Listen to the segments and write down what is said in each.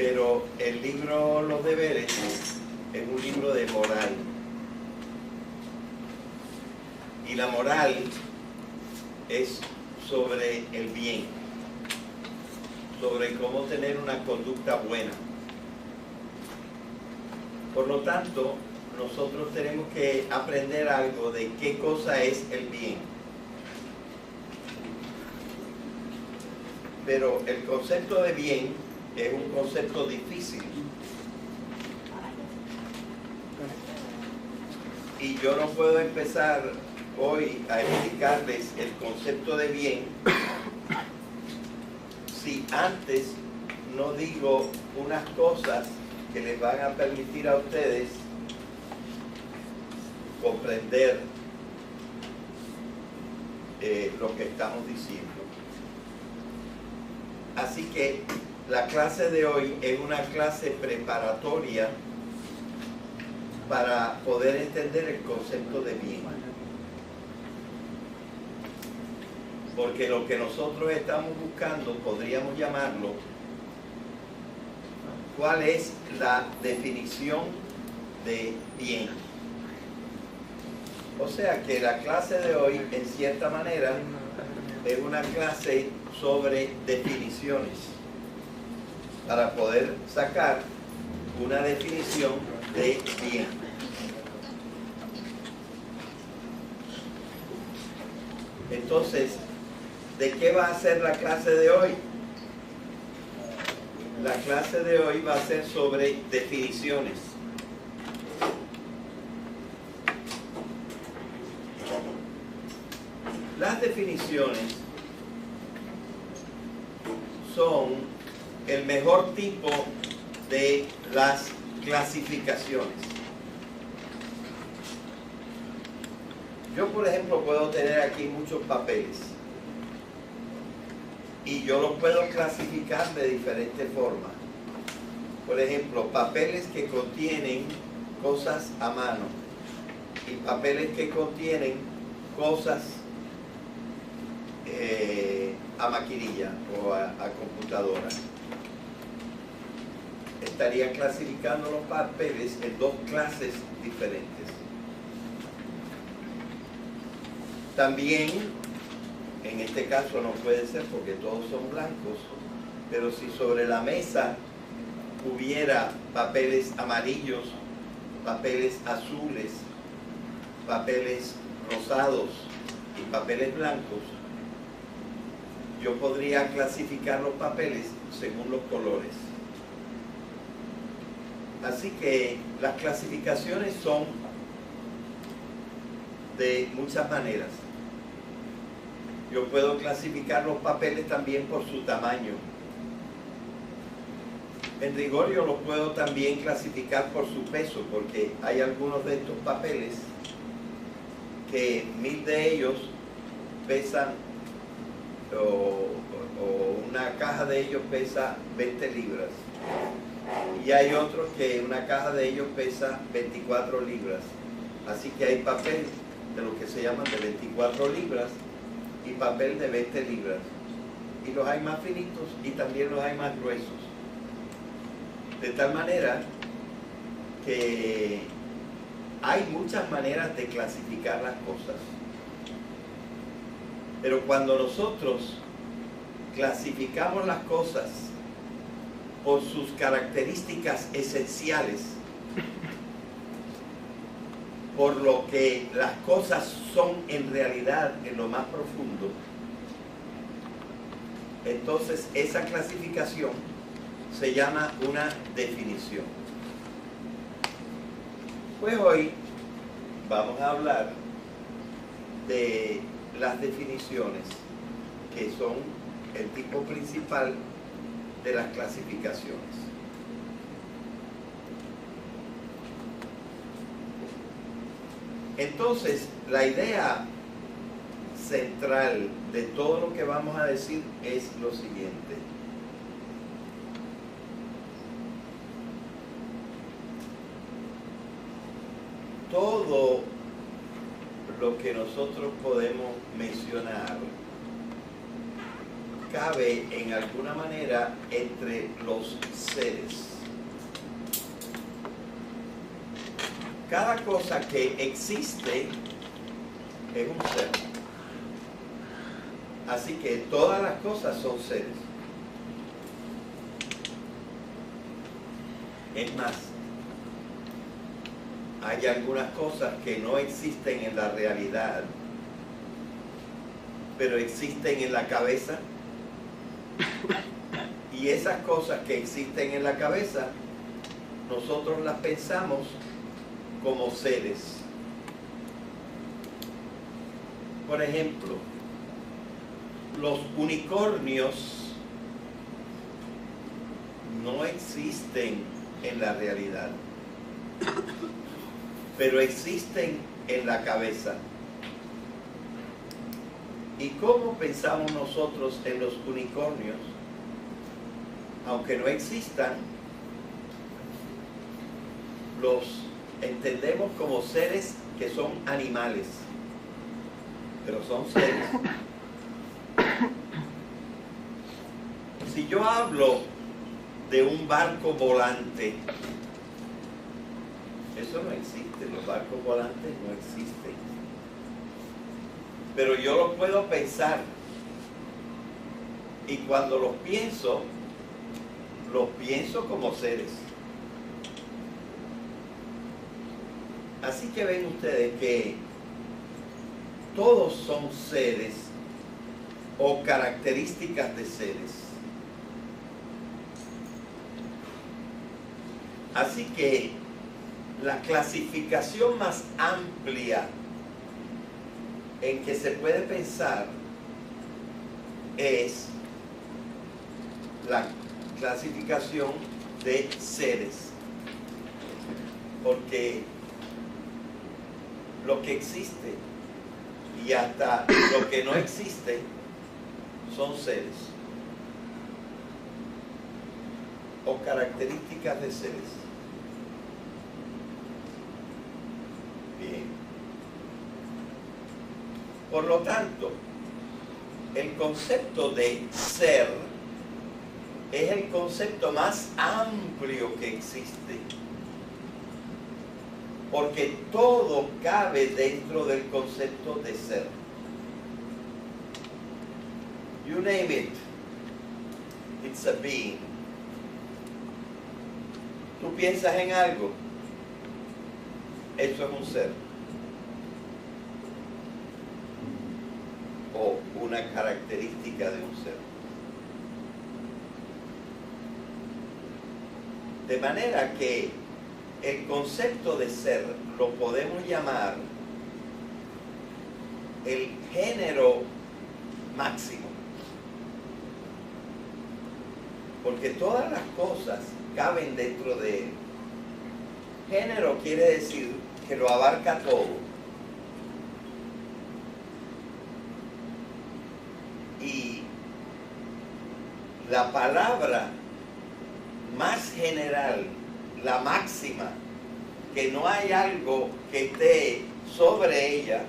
pero el libro Los Deberes es un libro de moral. Y la moral es sobre el bien, sobre cómo tener una conducta buena. Por lo tanto, nosotros tenemos que aprender algo de qué cosa es el bien. Pero el concepto de bien es un concepto difícil. Y yo no puedo empezar hoy a explicarles el concepto de bien si antes no digo unas cosas que les van a permitir a ustedes comprender lo que estamos diciendo. Así que la clase de hoy es una clase preparatoria para poder entender el concepto de bien. Porque lo que nosotros estamos buscando, podríamos llamarlo, ¿cuál es la definición de bien? O sea que la clase de hoy, en cierta manera, es una clase sobre definiciones, para poder sacar una definición de bien. Entonces, ¿de qué va a ser la clase de hoy? La clase de hoy va a ser sobre definiciones. Las definiciones son el mejor tipo de las clasificaciones. Yo, por ejemplo, puedo tener aquí muchos papeles y yo los puedo clasificar de diferentes formas. Por ejemplo, papeles que contienen cosas a mano y papeles que contienen cosas a maquinilla o a computadora. Estaría clasificando los papeles en dos clases diferentes. También, en este caso no puede ser porque todos son blancos, pero si sobre la mesa hubiera papeles amarillos, papeles azules, papeles rosados y papeles blancos, yo podría clasificar los papeles según los colores. Así que las clasificaciones son de muchas maneras. Yo puedo clasificar los papeles también por su tamaño. En rigor yo los puedo también clasificar por su peso, porque hay algunos de estos papeles que 1000 de ellos pesan, o una caja de ellos pesa 20 libras. Y hay otros que una caja de ellos pesa 24 libras. Así que hay papel de lo que se llaman de 24 libras y papel de 20 libras. Y los hay más finitos y también los hay más gruesos. De tal manera que hay muchas maneras de clasificar las cosas. Pero cuando nosotros clasificamos las cosas por sus características esenciales, por lo que las cosas son en realidad en lo más profundo, entonces esa clasificación se llama una definición. Pues hoy vamos a hablar de las definiciones, que son el tipo principal de las clasificaciones. Entonces, la idea central de todo lo que vamos a decir es lo siguiente. Todo lo que nosotros podemos mencionar cabe en alguna manera entre los seres. Cada cosa que existe es un ser. Así que todas las cosas son seres. Es más, hay algunas cosas que no existen en la realidad, pero existen en la cabeza. Y esas cosas que existen en la cabeza, nosotros las pensamos como seres. Por ejemplo, los unicornios no existen en la realidad, pero existen en la cabeza. ¿Y cómo pensamos nosotros en los unicornios? Aunque no existan, los entendemos como seres que son animales, pero son seres. Si yo hablo de un barco volante, eso no existe, los barcos volantes no existen. Pero yo los puedo pensar, y cuando los pienso como seres. Así que ven ustedes que todos son seres o características de seres. Así que la clasificación más amplia en que se puede pensar es la clasificación de seres, porque lo que existe y hasta lo que no existe son seres o características de seres. Bien. Por lo tanto, el concepto de ser es el concepto más amplio que existe, porque todo cabe dentro del concepto de ser. You name it, it's a being. Tú piensas en algo, eso es un ser, o una característica de un ser. De manera que el concepto de ser lo podemos llamar el género máximo, porque todas las cosas caben dentro de él. Género quiere decir que lo abarca todo. Y la palabra más general, la máxima, que no hay algo que esté sobre ella,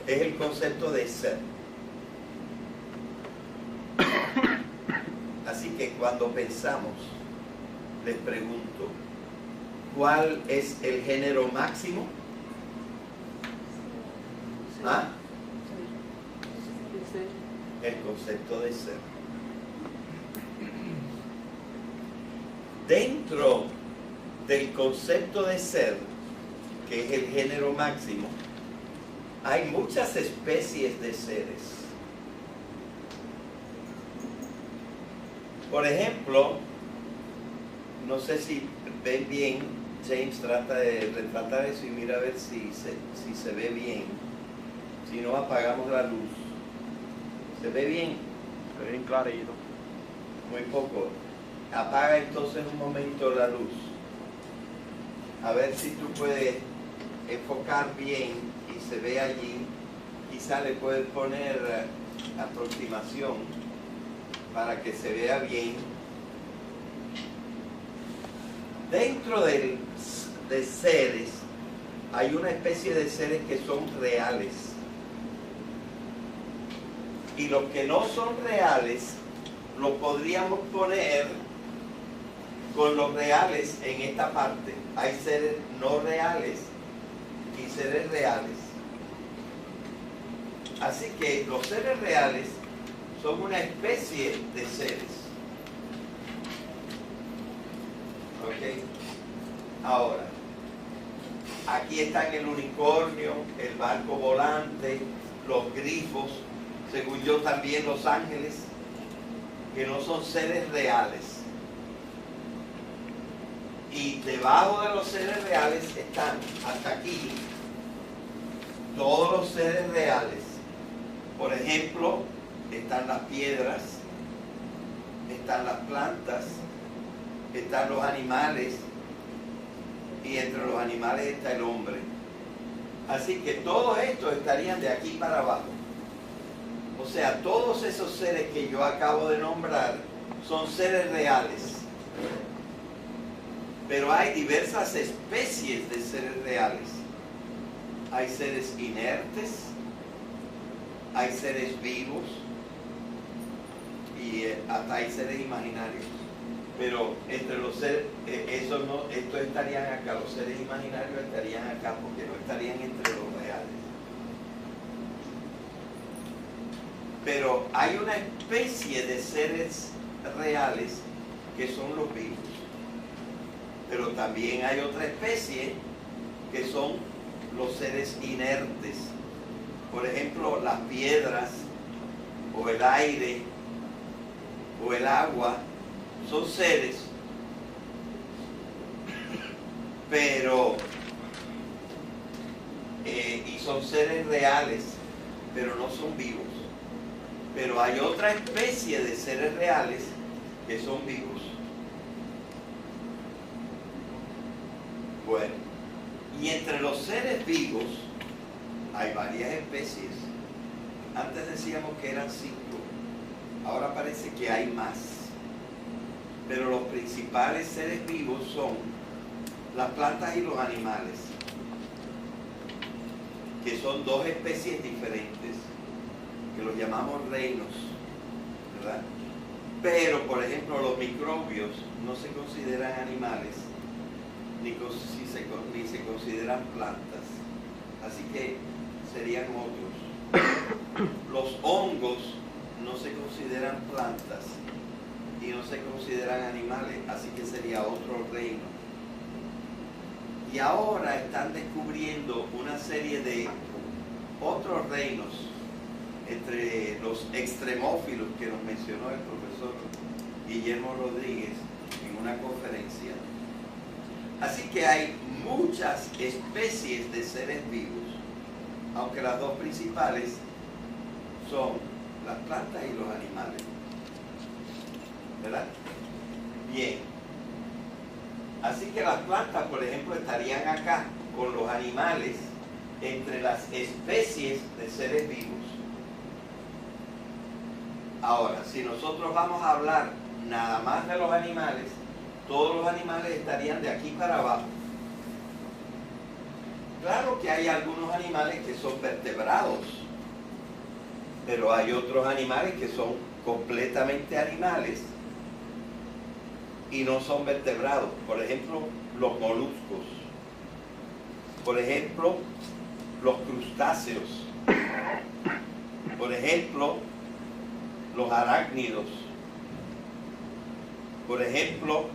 es el concepto de ser. Así que cuando pensamos, les pregunto, ¿cuál es el género máximo? ¿Ah? El concepto de ser. Dentro del concepto de ser, que es el género máximo, hay muchas especies de seres. Por ejemplo, no sé si ven bien, James trata de retratar eso y mira a ver si se ve bien. Si no, apagamos la luz. ¿Se ve bien? Se ve bien clarito. Muy poco. Apaga entonces un momento la luz. A ver si tú puedes enfocar bien y se ve allí. Quizá le puedes poner aproximación para que se vea bien. Dentro de seres hay una especie de seres que son reales. Y los que no son reales lo podríamos poner con los reales en esta parte. Hay seres no reales y seres reales. Así que los seres reales son una especie de seres. ¿Ok? Ahora, aquí están el unicornio, el barco volante, los grifos, según yo también los ángeles, que no son seres reales. Y debajo de los seres reales están, hasta aquí, todos los seres reales. Por ejemplo, están las piedras, están las plantas, están los animales, y entre los animales está el hombre. Así que todos estos estarían de aquí para abajo. O sea, todos esos seres que yo acabo de nombrar son seres reales. Pero hay diversas especies de seres reales. Hay seres inertes, hay seres vivos y hasta hay seres imaginarios. Pero entre los seres, estos estarían acá, los seres imaginarios estarían acá porque no estarían entre los reales. Pero hay una especie de seres reales que son los vivos. Pero también hay otra especie que son los seres inertes. Por ejemplo, las piedras, o el aire, o el agua, son seres, pero, y son seres reales, pero no son vivos. Pero hay otra especie de seres reales que son vivos. Bueno, y entre los seres vivos hay varias especies. Antes decíamos que eran 5, ahora parece que hay más. Pero los principales seres vivos son las plantas y los animales, que son dos especies diferentes, que los llamamos reinos, ¿verdad? Pero, por ejemplo, los microbios no se consideran animales, ni se consideran plantas, así que serían otros. Los hongos no se consideran plantas y no se consideran animales, así que sería otro reino. Y ahora están descubriendo una serie de otros reinos, entre los extremófilos que nos mencionó el profesor Guillermo Rodríguez en una conferencia. Así que hay muchas especies de seres vivos, aunque las dos principales son las plantas y los animales. ¿Verdad? Bien. Así que las plantas, por ejemplo, estarían acá con los animales entre las especies de seres vivos. Ahora, si nosotros vamos a hablar nada más de los animales, todos los animales estarían de aquí para abajo. Claro que hay algunos animales que son vertebrados, pero hay otros animales que son completamente animales y no son vertebrados. Por ejemplo, los moluscos. Por ejemplo, los crustáceos. Por ejemplo, los arácnidos. Por ejemplo,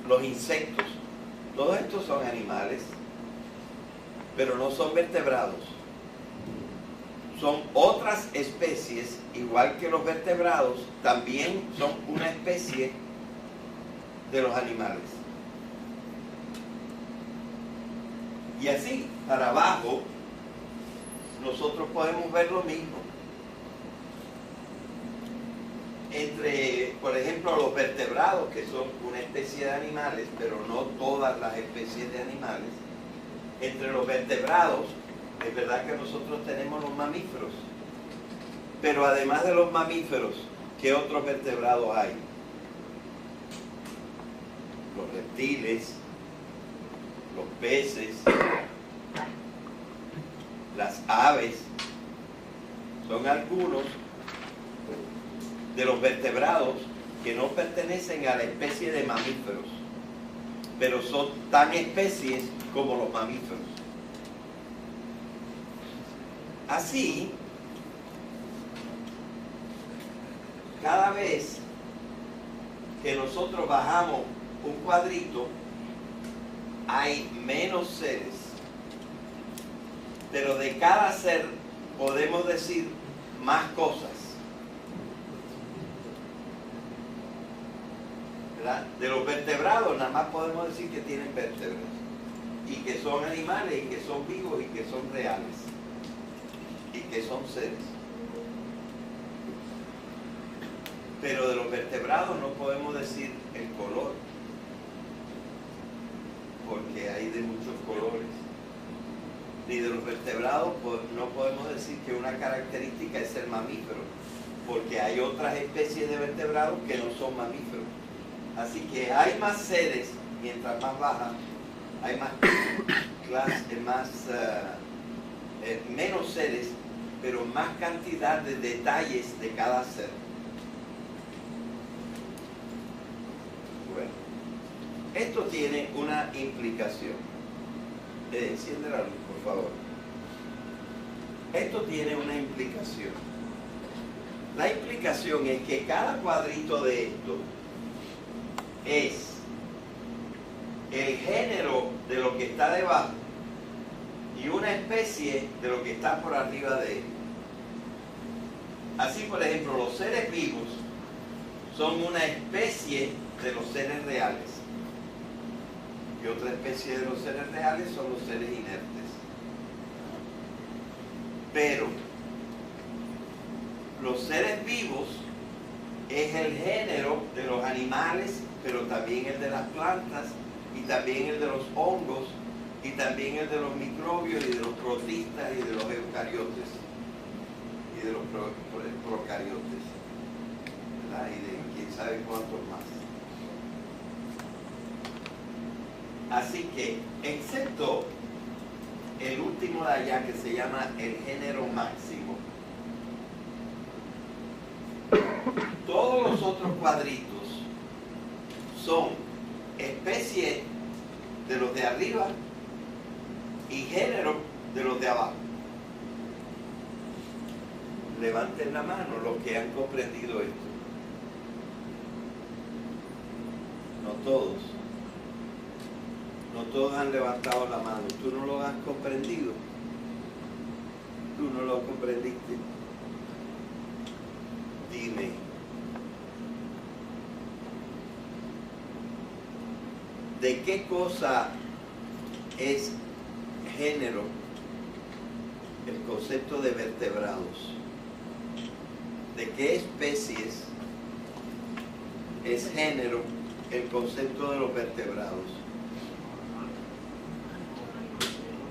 los insectos. Todos estos son animales, pero no son vertebrados. Son otras especies, igual que los vertebrados, también son una especie de los animales. Y así, para abajo, nosotros podemos ver lo mismo. Entre, por ejemplo, los vertebrados, que son una especie de animales, pero no todas las especies de animales. Entre los vertebrados, es verdad que nosotros tenemos los mamíferos, pero además de los mamíferos, ¿qué otros vertebrados hay? Los reptiles, los peces, las aves, son algunos de los vertebrados que no pertenecen a la especie de mamíferos, pero son tan especies como los mamíferos. Así, cada vez que nosotros bajamos un cuadrito, hay menos seres, pero de cada ser podemos decir más cosas, ¿verdad? De los vertebrados nada más podemos decir que tienen vértebras y que son animales y que son vivos y que son reales y que son seres. Pero de los vertebrados no podemos decir el color, porque hay de muchos colores. Ni de los vertebrados no podemos decir que una característica es ser mamífero, porque hay otras especies de vertebrados que no son mamíferos. Así que hay más seres, mientras más baja, hay más menos seres, pero más cantidad de detalles de cada ser. Bueno, esto tiene una implicación. Enciende la luz, por favor. Esto tiene una implicación. La implicación es que cada cuadrito de esto es el género de lo que está debajo y una especie de lo que está por arriba de él. Así, por ejemplo, los seres vivos son una especie de los seres reales. Y otra especie de los seres reales son los seres inertes. Pero los seres vivos es el género de los animales, pero también el de las plantas, y también el de los hongos, y también el de los microbios, y de los protistas, y de los eucariotes, y de los procariotes, ¿verdad? Y de quién sabe cuántos más. Así que, excepto el último de allá, que se llama el género máximo, todos los otros cuadritos son especies de los de arriba y género de los de abajo. Levanten la mano los que han comprendido esto. No todos. No todos han levantado la mano. Tú no lo has comprendido. Tú no lo comprendiste. Dime. ¿De qué cosa es género el concepto de vertebrados? ¿De qué especies es género el concepto de los vertebrados?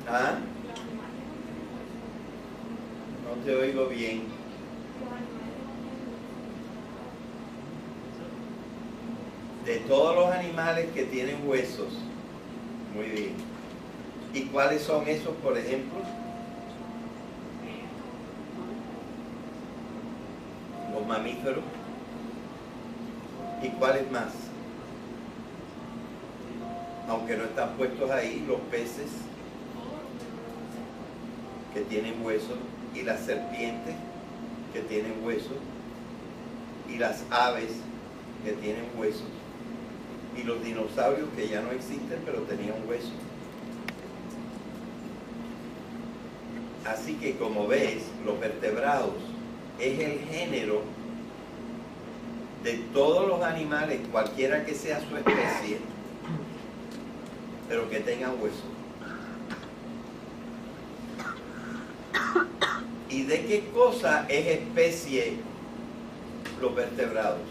¿Ah? No te oigo bien. De todos los animales que tienen huesos. Muy bien. ¿Y cuáles son esos, por ejemplo? Los mamíferos. ¿Y cuáles más? Aunque no están puestos ahí, los peces que tienen huesos, y las serpientes que tienen huesos, y las aves que tienen huesos, y los dinosaurios que ya no existen pero tenían huesos. Así que, como ves, los vertebrados es el género de todos los animales, cualquiera que sea su especie, pero que tengan huesos. ¿Y de qué cosa es especie los vertebrados?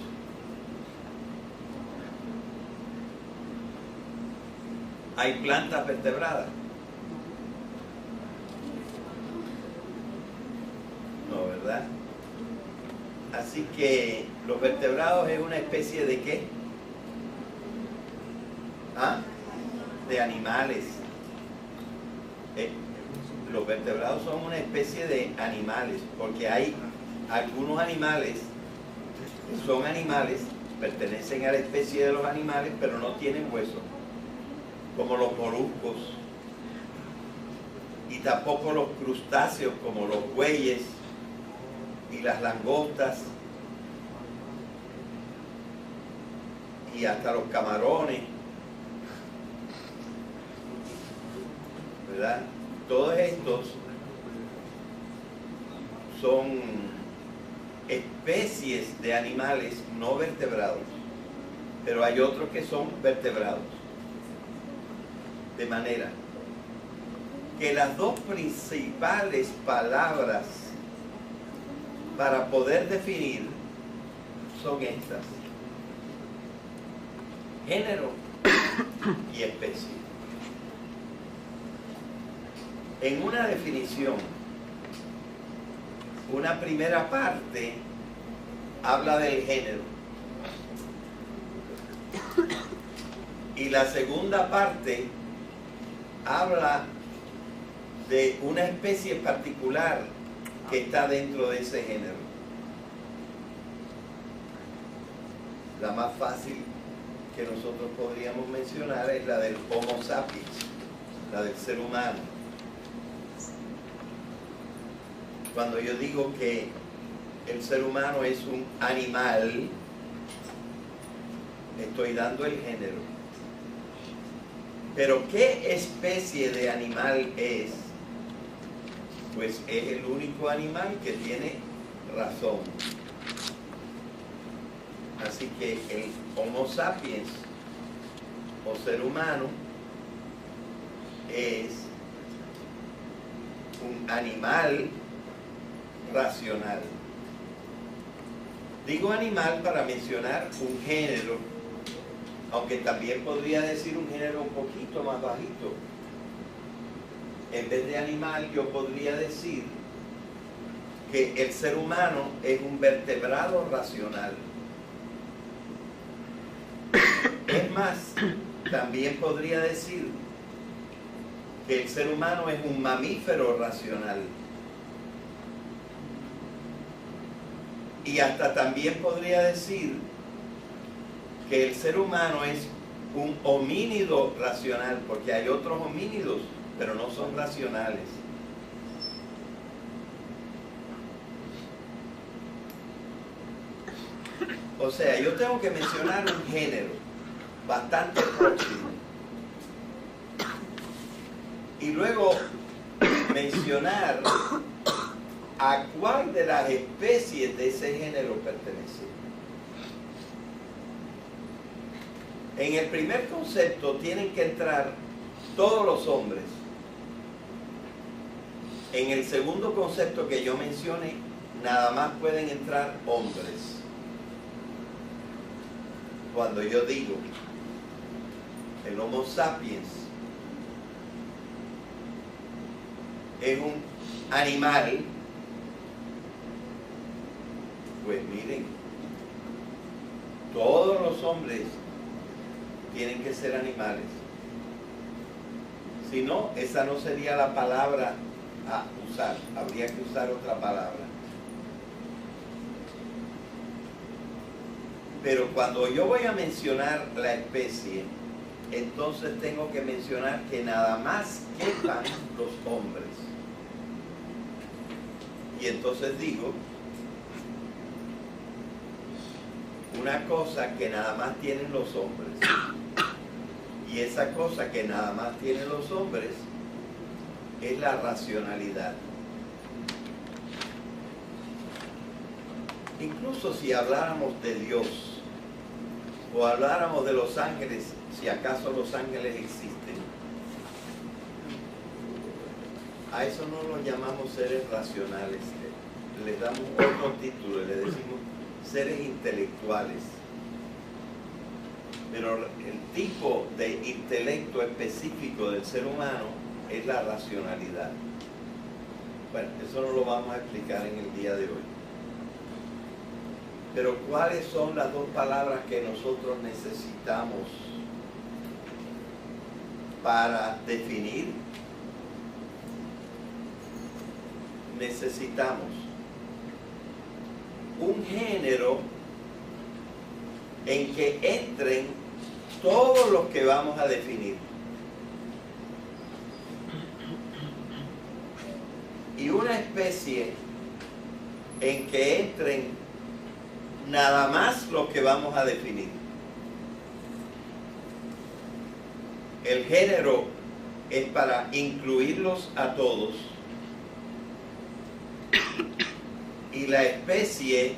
¿Hay plantas vertebradas? No, ¿verdad? Así que los vertebrados es una especie de ¿qué? ¿Ah? De animales. Los vertebrados son una especie de animales, porque hay algunos animales que son animales, pertenecen a la especie de los animales, pero no tienen huesos, como los moluscos, y tampoco los crustáceos, como los bueyes y las langostas, y hasta los camarones, ¿verdad? Todos estos son especies de animales no vertebrados, pero hay otros que son vertebrados. De manera que las dos principales palabras para poder definir son estas: género y especie. En una definición, una primera parte habla del género y la segunda parte habla de una especie particular que está dentro de ese género. La más fácil que nosotros podríamos mencionar es la del Homo sapiens, la del ser humano. Cuando yo digo que el ser humano es un animal, estoy dando el género. Pero ¿qué especie de animal es? Pues es el único animal que tiene razón. Así que el Homo sapiens, o ser humano, es un animal racional. Digo animal para mencionar un género, aunque también podría decir un género un poquito más bajito. En vez de animal, yo podría decir que el ser humano es un vertebrado racional. Es más, también podría decir que el ser humano es un mamífero racional. Y hasta también podría decir que el ser humano es un homínido racional, porque hay otros homínidos, pero no son racionales. O sea, yo tengo que mencionar un género bastante próximo y luego mencionar a cuál de las especies de ese género pertenece. En el primer concepto tienen que entrar todos los hombres. En el segundo concepto que yo mencioné, nada más pueden entrar hombres. Cuando yo digo el Homo sapiens es un animal, pues miren, todos los hombres tienen que ser animales. Si no, esa no sería la palabra a usar, habría que usar otra palabra. Pero cuando yo voy a mencionar la especie, entonces tengo que mencionar que nada más quepan los hombres. Y entonces digo una cosa que nada más tienen los hombres. Y esa cosa que nada más tienen los hombres es la racionalidad. Incluso si habláramos de Dios o habláramos de los ángeles, si acaso los ángeles existen, a eso no los llamamos seres racionales, les damos otro título, les decimos seres intelectuales. Pero el tipo de intelecto específico del ser humano es la racionalidad. Bueno, eso no lo vamos a explicar en el día de hoy. Pero ¿cuáles son las dos palabras que nosotros necesitamos para definir? Necesitamos un género en que entren todos los que vamos a definir. Y una especie en que entren nada más los que vamos a definir. El género es para incluirlos a todos y la especie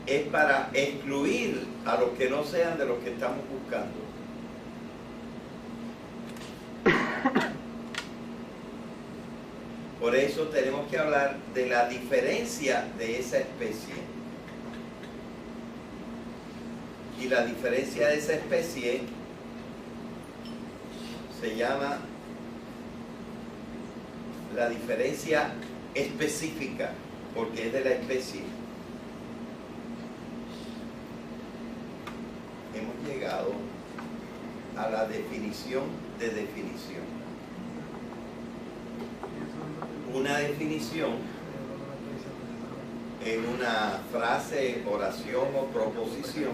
es para excluir a los que no sean de los que estamos buscando. Por eso tenemos que hablar de la diferencia de esa especie. Y la diferencia de esa especie se llama la diferencia específica, porque es de la especie. Hemos llegado a la definición de definición. Una definición en una frase, oración o proposición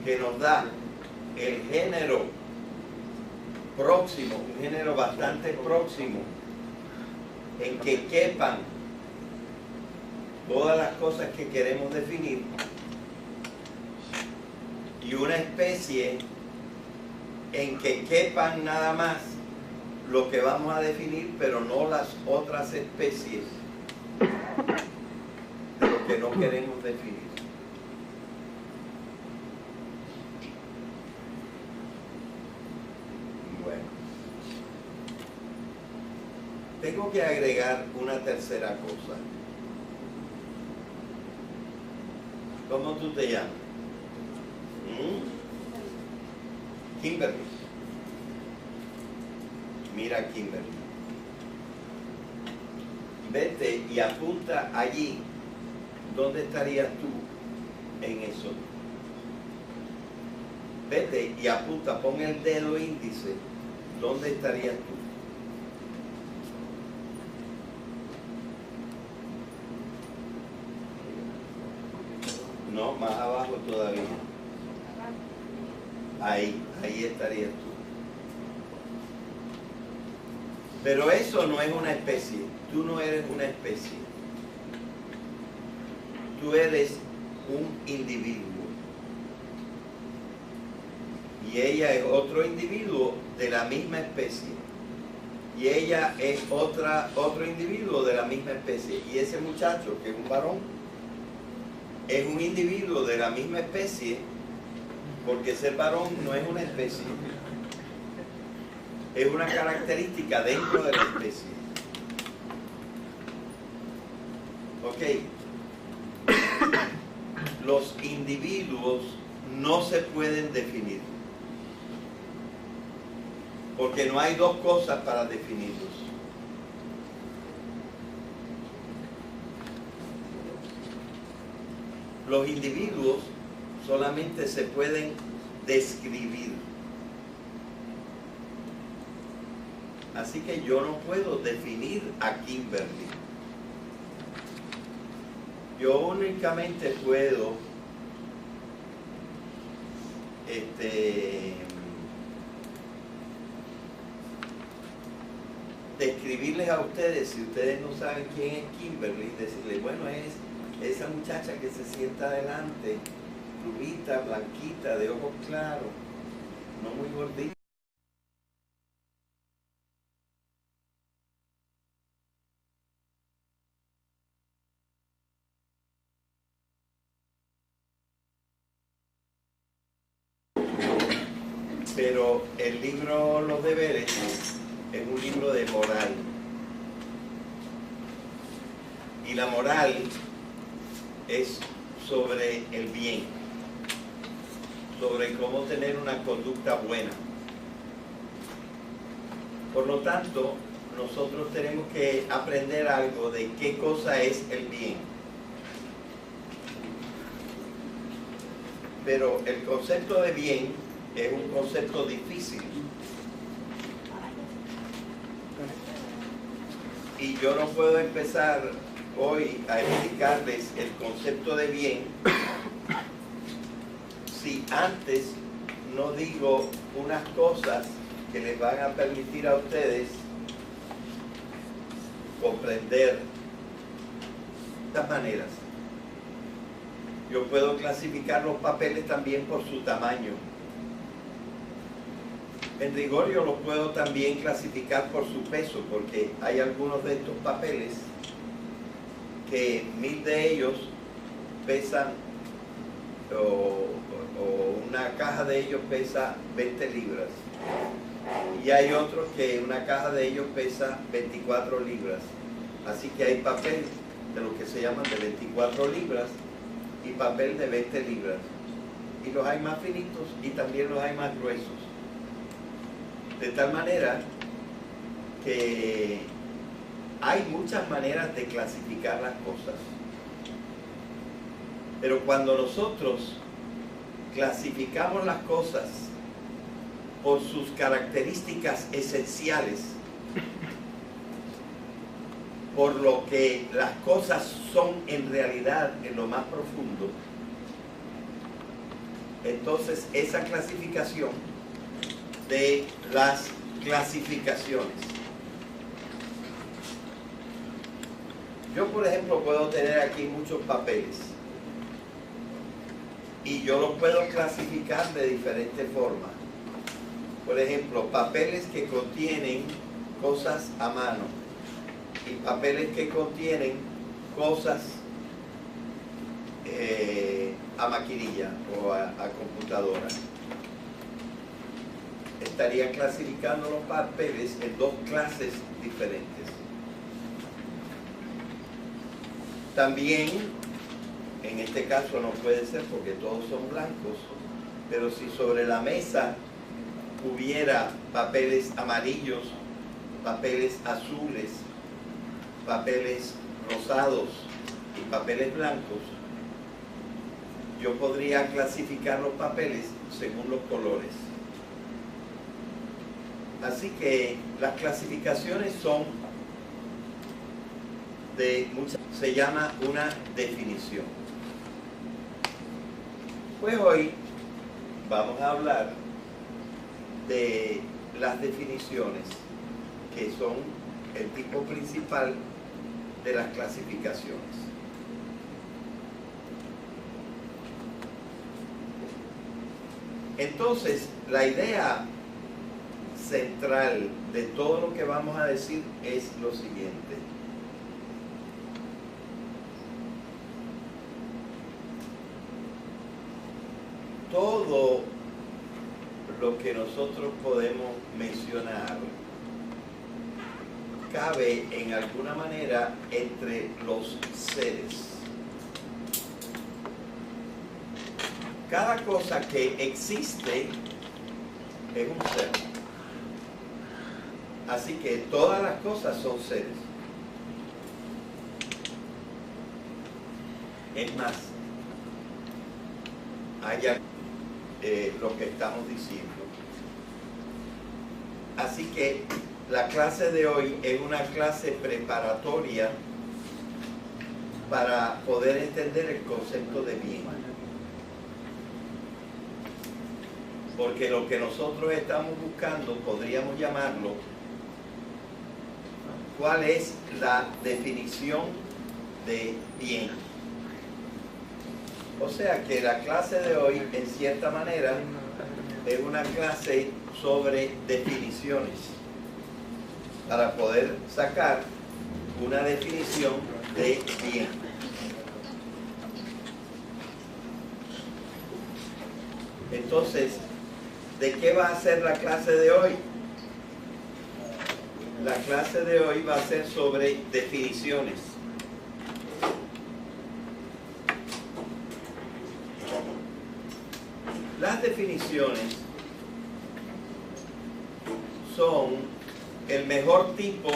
que nos da el género próximo, un género bastante próximo, en que quepan todas las cosas que queremos definir, y una especie en que quepan nada más lo que vamos a definir, pero no las otras especies de lo que no queremos definir. Bueno, tengo que agregar una tercera cosa. ¿Cómo tú te llamas? Kimberly. Mira, Kimberly, vete y apunta allí. ¿Dónde estarías tú en eso? Vete y apunta, pon el dedo índice. ¿Dónde estarías tú? No, más abajo todavía. Ahí estarías tú. Pero eso no es una especie. Tú no eres una especie. Tú eres un individuo. Y ella es otro individuo de la misma especie. Y ella es otro individuo de la misma especie. Y ese muchacho, que es un varón, es un individuo de la misma especie, porque ser varón no es una especie. Es una característica dentro de la especie. Ok. Los individuos no se pueden definir, porque no hay dos cosas para definirlos. Los individuos solamente se pueden describir. Así que yo no puedo definir a Kimberly. Yo únicamente puedo describirles a ustedes, si ustedes no saben quién es Kimberly, decirles, bueno, es esa muchacha que se sienta adelante, rubita, blanquita, de ojos claros, no muy gordita. Pero el libro Los Deberes es un libro de moral. Y la moral es sobre el bien, sobre cómo tener una conducta buena. Por lo tanto, nosotros tenemos que aprender algo de qué cosa es el bien. Pero el concepto de bien es un concepto difícil. Y yo no puedo empezar hoy a explicarles el concepto de bien antes no digo unas cosas que les van a permitir a ustedes comprender estas maneras. Yo puedo clasificar los papeles también por su tamaño. En rigor yo los puedo también clasificar por su peso, porque hay algunos de estos papeles que 1000 de ellos pesan, o una caja de ellos pesa 20 libras. Y hay otros que una caja de ellos pesa 24 libras. Así que hay papel de lo que se llaman de 24 libras y papel de 20 libras. Y los hay más finitos y también los hay más gruesos. De tal manera que hay muchas maneras de clasificar las cosas. Pero cuando nosotros clasificamos las cosas por sus características esenciales, por lo que las cosas son en realidad en lo más profundo, entonces esa clasificación de las clasificaciones. Yo, por ejemplo, puedo tener aquí muchos papeles y yo los puedo clasificar de diferentes formas. Por ejemplo, papeles que contienen cosas a mano y papeles que contienen cosas a maquinilla o a computadora. Estaría clasificando los papeles en dos clases diferentes. También, en este caso no puede ser porque todos son blancos, pero si sobre la mesa hubiera papeles amarillos, papeles azules, papeles rosados y papeles blancos, yo podría clasificar los papeles según los colores. Así que las clasificaciones son de muchas, se llama una definición. Pues hoy vamos a hablar de las definiciones, que son el tipo principal de las clasificaciones. Entonces, la idea central de todo lo que vamos a decir es lo siguiente. Todo lo que nosotros podemos mencionar cabe en alguna manera entre los seres. Cada cosa que existe es un ser. Así que todas las cosas son seres. Es más, haya lo que estamos diciendo. Así que la clase de hoy es una clase preparatoria para poder entender el concepto de bien. Porque lo que nosotros estamos buscando, podríamos llamarlo, ¿cuál es la definición de bien? O sea que la clase de hoy, en cierta manera, es una clase sobre definiciones, para poder sacar una definición de bien. Entonces, ¿de qué va a ser la clase de hoy? La clase de hoy va a ser sobre definiciones. Las definiciones son el mejor tipo